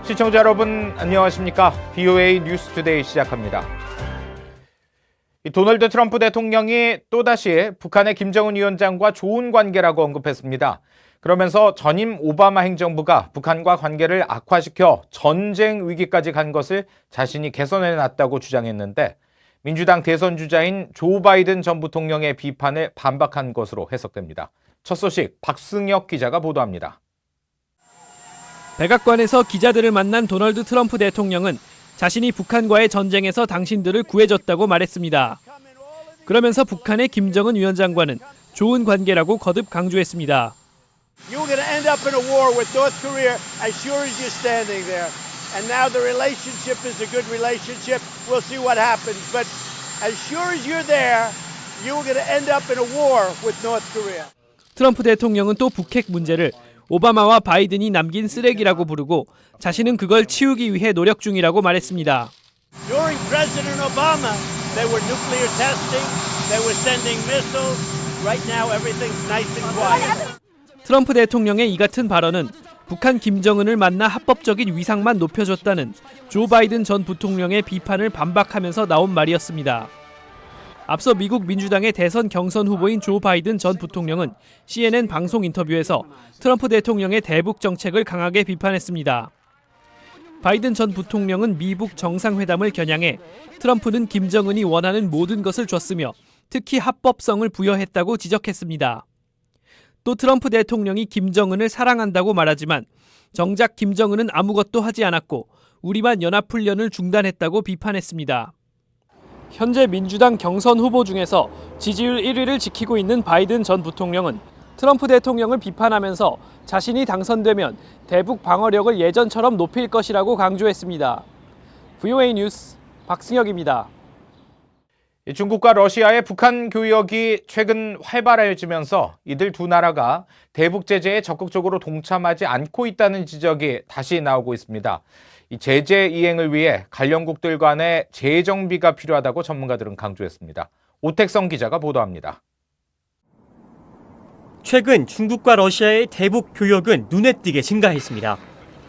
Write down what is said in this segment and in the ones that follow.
시청자 여러분 안녕하십니까? BOA 뉴스투데이 시작합니다. 도널드 트럼프 대통령이 또다시 북한의 김정은 위원장과 좋은 관계라고 언급했습니다. 그러면서 전임 오바마 행정부가 북한과 관계를 악화시켜 전쟁 위기까지 간 것을 자신이 개선해놨다고 주장했는데 민주당 대선 주자인 조 바이든 전 부통령의 비판을 반박한 것으로 해석됩니다. 첫 소식 박승혁 기자가 보도합니다. 백악관에서 기자들을 만난 도널드 트럼프 대통령은 자신이 북한과의 전쟁에서 당신들을 구해줬다고 말했습니다. 그러면서 북한의 김정은 위원장과는 좋은 관계라고 거듭 강조했습니다. You were going to end up in a war with North Korea as sure as you're standing there. And now the relationship is a good relationship. We'll see what happens. But as sure as you're there, you were going to end up in a war with North Korea. 트럼프 대통령은 또 북핵 문제를 오바마와 바이든이 남긴 쓰레기라고 부르고 자신은 그걸 치우기 위해 노력 중이라고 말했습니다. During President Obama, they were nuclear testing, they were sending missiles. Right now everything's nice and quiet. 트럼프 대통령의 이 같은 발언은 북한 김정은을 만나 합법적인 위상만 높여줬다는 조 바이든 전 부통령의 비판을 반박하면서 나온 말이었습니다. 앞서 미국 민주당의 대선 경선 후보인 조 바이든 전 부통령은 CNN 방송 인터뷰에서 트럼프 대통령의 대북 정책을 강하게 비판했습니다. 바이든 전 부통령은 미북 정상회담을 겨냥해 트럼프는 김정은이 원하는 모든 것을 줬으며 특히 합법성을 부여했다고 지적했습니다. 또 트럼프 대통령이 김정은을 사랑한다고 말하지만 정작 김정은은 아무것도 하지 않았고 우리만 연합훈련을 중단했다고 비판했습니다. 현재 민주당 경선 후보 중에서 지지율 1위를 지키고 있는 바이든 전 부통령은 트럼프 대통령을 비판하면서 자신이 당선되면 대북 방어력을 예전처럼 높일 것이라고 강조했습니다. VOA 뉴스 박승혁입니다. 중국과 러시아의 북한 교역이 최근 활발해지면서 이들 두 나라가 대북 제재에 적극적으로 동참하지 않고 있다는 지적이 다시 나오고 있습니다. 이 제재 이행을 위해 관련국들 간의 재정비가 필요하다고 전문가들은 강조했습니다. 오택성 기자가 보도합니다. 최근 중국과 러시아의 대북 교역은 눈에 띄게 증가했습니다.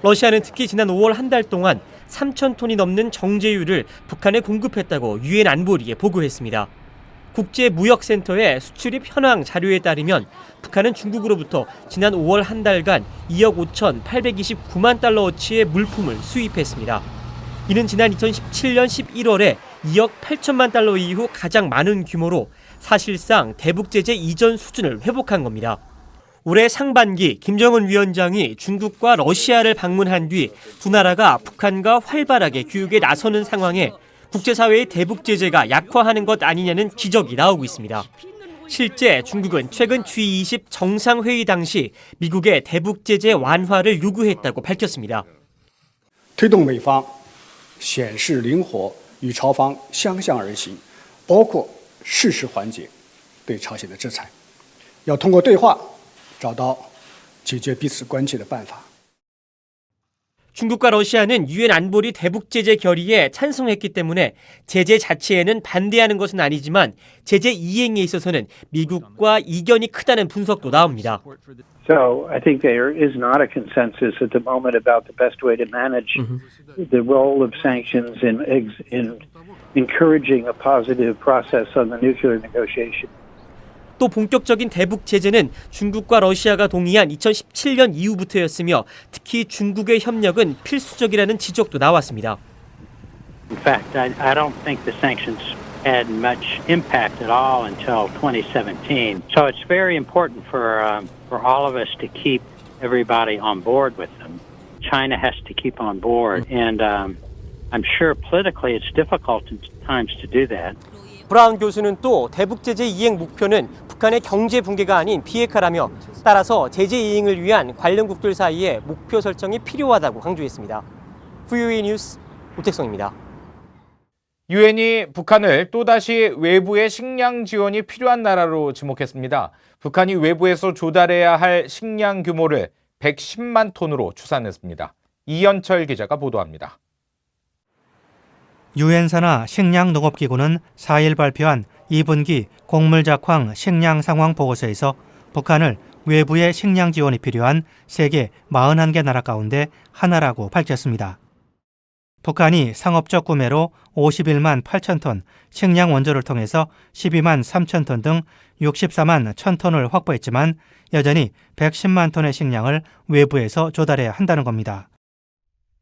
러시아는 특히 지난 5월 한 달 동안 3,000톤이 넘는 정제유를 북한에 공급했다고 유엔 안보리에 보고했습니다. 국제무역센터의 수출입 현황 자료에 따르면 북한은 중국으로부터 지난 5월 한 달간 2억 5,829만 달러어치의 물품을 수입했습니다. 이는 지난 2017년 11월에 2억 8천만 달러 이후 가장 많은 규모로 사실상 대북 제재 이전 수준을 회복한 겁니다. 올해 상반기 김정은 위원장이 중국과 러시아를 방문한 뒤 두 나라가 북한과 활발하게 교육에 나서는 상황에 국제사회의 대북 제재가 약화하는 것 아니냐는 지적이 나오고 있습니다. 실제 중국은 최근 G20 정상회의 당시 미국의 대북 제재 완화를 요구했다고 밝혔습니다. 推动美方显示灵活，与朝方相向而行，包括适时缓解对朝鲜的制裁，要通过对话找到解决彼此关切的办法。 중국과 러시아는 유엔 안보리 대북 제재 결의에 찬성했기 때문에 제재 자체에는 반대하는 것은 아니지만 제재 이행에 있어서는 미국과 이견이 크다는 분석도 나옵니다. So I think there is not a consensus at the moment about the best way to manage the role of sanctions in encouraging a positive process on the nuclear negotiation. 또 본격적인 대북 제재는 중국과 러시아가 동의한 2017년 이후부터였으며 특히 중국의 협력은 필수적이라는 지적도 나왔습니다. In fact, I don't think the sanctions had much impact at all until 2017. So it's very important for all of us to keep everybody on board with them. China has to keep on board, and I'm sure politically it's difficult at times to do that. 브라운 교수는 또 대북 제재 이행 목표는 북한의 경제 붕괴가 아닌 비핵화라며 따라서 제재 이행을 위한 관련국들 사이에 목표 설정이 필요하다고 강조했습니다. VOA 뉴스 오택성입니다. 유엔이 북한을 또다시 외부의 식량 지원이 필요한 나라로 지목했습니다. 북한이 외부에서 조달해야 할 식량 규모를 110만 톤으로 추산했습니다. 이현철 기자가 보도합니다. 유엔 산하 식량농업기구는 4일 발표한 2분기 곡물작황 식량 상황 보고서에서 북한을 외부의 식량 지원이 필요한 세계 41개 나라 가운데 하나라고 밝혔습니다. 북한이 상업적 구매로 51만 8천 톤, 식량 원조를 통해서 12만 3천 톤 등 64만 1천 톤을 확보했지만 여전히 110만 톤의 식량을 외부에서 조달해야 한다는 겁니다.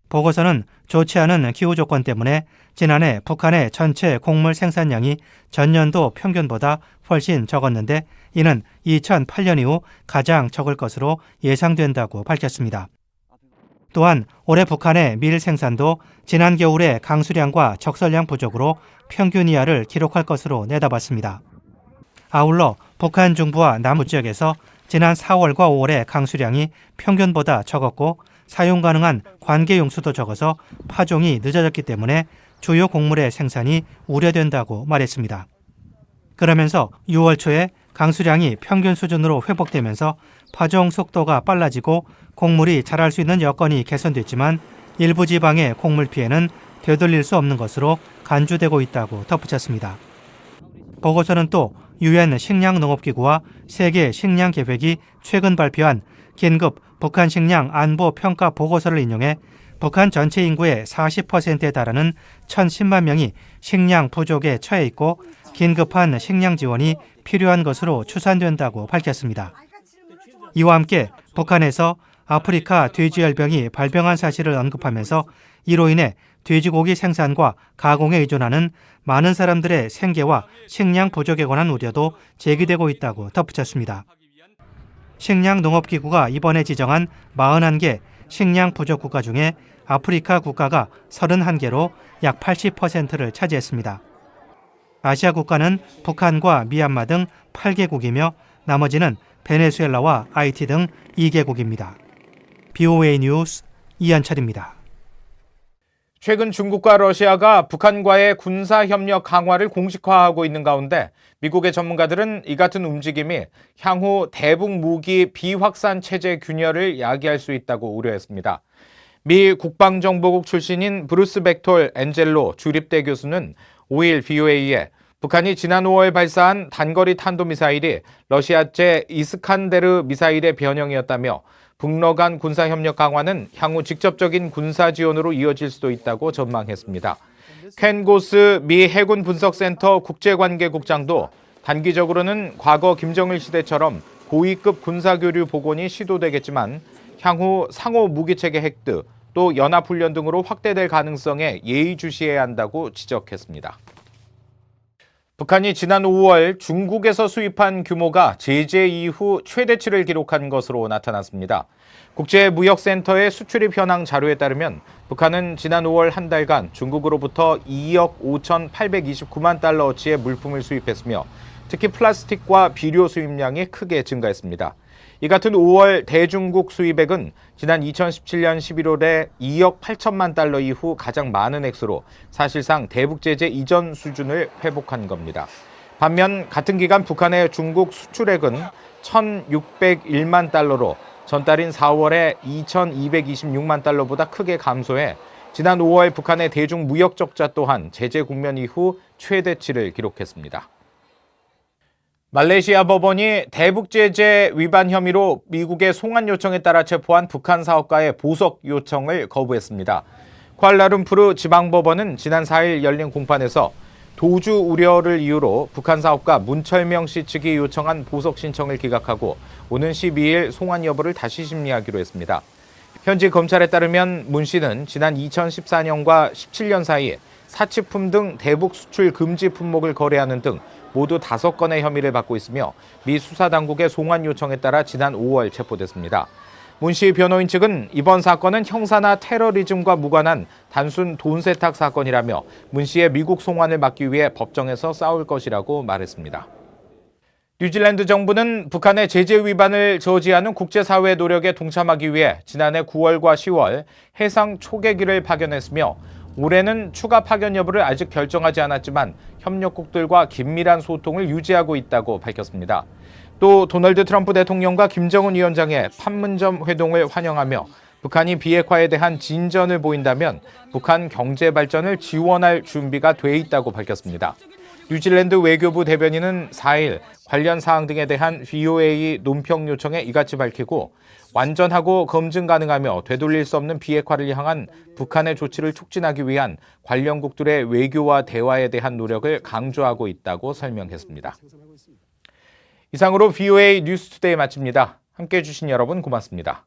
보고서는 좋지 않은 기후 조건 때문에 지난해 북한의 전체 곡물 생산량이 전년도 평균보다 훨씬 적었는데 이는 2008년 이후 가장 적을 것으로 예상된다고 밝혔습니다. 또한 올해 북한의 밀 생산도 지난 겨울의 강수량과 적설량 부족으로 평균 이하를 기록할 것으로 내다봤습니다. 아울러 북한 중부와 남부 지역에서 지난 4월과 5월의 강수량이 평균보다 적었고 사용 가능한 관계 용수도 적어서 파종이 늦어졌기 때문에 주요 곡물의 생산이 우려된다고 말했습니다. 그러면서 6월 초에 강수량이 평균 수준으로 회복되면서 파종 속도가 빨라지고 곡물이 자랄 수 있는 여건이 개선됐지만 일부 지방의 곡물 피해는 되돌릴 수 없는 것으로 간주되고 있다고 덧붙였습니다. 보고서는 또 유엔 식량농업기구와 세계 식량계획이 최근 발표한 긴급 북한 식량 안보 평가 보고서를 인용해 북한 전체 인구의 40%에 달하는 1,010만 명이 식량 부족에 처해 있고 긴급한 식량 지원이 필요한 것으로 추산된다고 밝혔습니다. 이와 함께 북한에서 아프리카 돼지열병이 발병한 사실을 언급하면서 이로 인해 돼지고기 생산과 가공에 의존하는 많은 사람들의 생계와 식량 부족에 관한 우려도 제기되고 있다고 덧붙였습니다. 식량농업기구가 이번에 지정한 41개 식량 부족 국가 중에 아프리카 국가가 31개로 약 80%를 차지했습니다. 아시아 국가는 북한과 미얀마 등 8개국이며 나머지는 베네수엘라와 하이티 등 2개국입니다. BOA 뉴스 이현철입니다. 최근 중국과 러시아가 북한과의 군사협력 강화를 공식화하고 있는 가운데 미국의 전문가들은 이 같은 움직임이 향후 대북 무기 비확산 체제 균열을 야기할 수 있다고 우려했습니다. 미 국방정보국 출신인 브루스 벡톨 엔젤로 주립대 교수는 5일 BOA에 북한이 지난 5월 발사한 단거리 탄도미사일이 러시아제 이스칸데르 미사일의 변형이었다며 북러 간 군사협력 강화는 향후 직접적인 군사 지원으로 이어질 수도 있다고 전망했습니다. 켄 고스 미 해군 분석센터 국제관계국장도 단기적으로는 과거 김정일 시대처럼 고위급 군사교류 복원이 시도되겠지만 향후 상호 무기체계 획득 또 연합훈련 등으로 확대될 가능성에 예의주시해야 한다고 지적했습니다. 북한이 지난 5월 중국에서 수입한 규모가 제재 이후 최대치를 기록한 것으로 나타났습니다. 국제무역센터의 수출입 현황 자료에 따르면 북한은 지난 5월 한 달간 중국으로부터 2억 5,829만 달러어치의 물품을 수입했으며 특히 플라스틱과 비료 수입량이 크게 증가했습니다. 이 같은 5월 대중국 수입액은 지난 2017년 11월에 2억 8천만 달러 이후 가장 많은 액수로 사실상 대북제재 이전 수준을 회복한 겁니다. 반면 같은 기간 북한의 중국 수출액은 1,601만 달러로 전달인 4월에 2,226만 달러보다 크게 감소해 지난 5월 북한의 대중 무역 적자 또한 제재 국면 이후 최대치를 기록했습니다. 말레이시아 법원이 대북제재 위반 혐의로 미국의 송환 요청에 따라 체포한 북한 사업가의 보석 요청을 거부했습니다. 쿠알라룸푸르 지방법원은 지난 4일 열린 공판에서 도주 우려를 이유로 북한 사업가 문철명 씨 측이 요청한 보석 신청을 기각하고 오는 12일 송환 여부를 다시 심리하기로 했습니다. 현지 검찰에 따르면 문 씨는 지난 2014년과 17년 사이 사치품 등 대북 수출 금지 품목을 거래하는 등 모두 5건의 혐의를 받고 있으며 미 수사당국의 송환 요청에 따라 지난 5월 체포됐습니다. 문 씨 변호인 측은 이번 사건은 형사나 테러리즘과 무관한 단순 돈 세탁 사건이라며 문 씨의 미국 송환을 막기 위해 법정에서 싸울 것이라고 말했습니다. 뉴질랜드 정부는 북한의 제재 위반을 저지하는 국제사회의 노력에 동참하기 위해 지난해 9월과 10월 해상 초계기를 파견했으며 올해는 추가 파견 여부를 아직 결정하지 않았지만 협력국들과 긴밀한 소통을 유지하고 있다고 밝혔습니다. 또 도널드 트럼프 대통령과 김정은 위원장의 판문점 회동을 환영하며 북한이 비핵화에 대한 진전을 보인다면 북한 경제 발전을 지원할 준비가 돼 있다고 밝혔습니다. 뉴질랜드 외교부 대변인은 4일 관련 사항 등에 대한 VOA 논평 요청에 이같이 밝히고 완전하고 검증 가능하며 되돌릴 수 없는 비핵화를 향한 북한의 조치를 촉진하기 위한 관련국들의 외교와 대화에 대한 노력을 강조하고 있다고 설명했습니다. 이상으로 VOA 뉴스투데이 마칩니다. 함께해 주신 여러분 고맙습니다.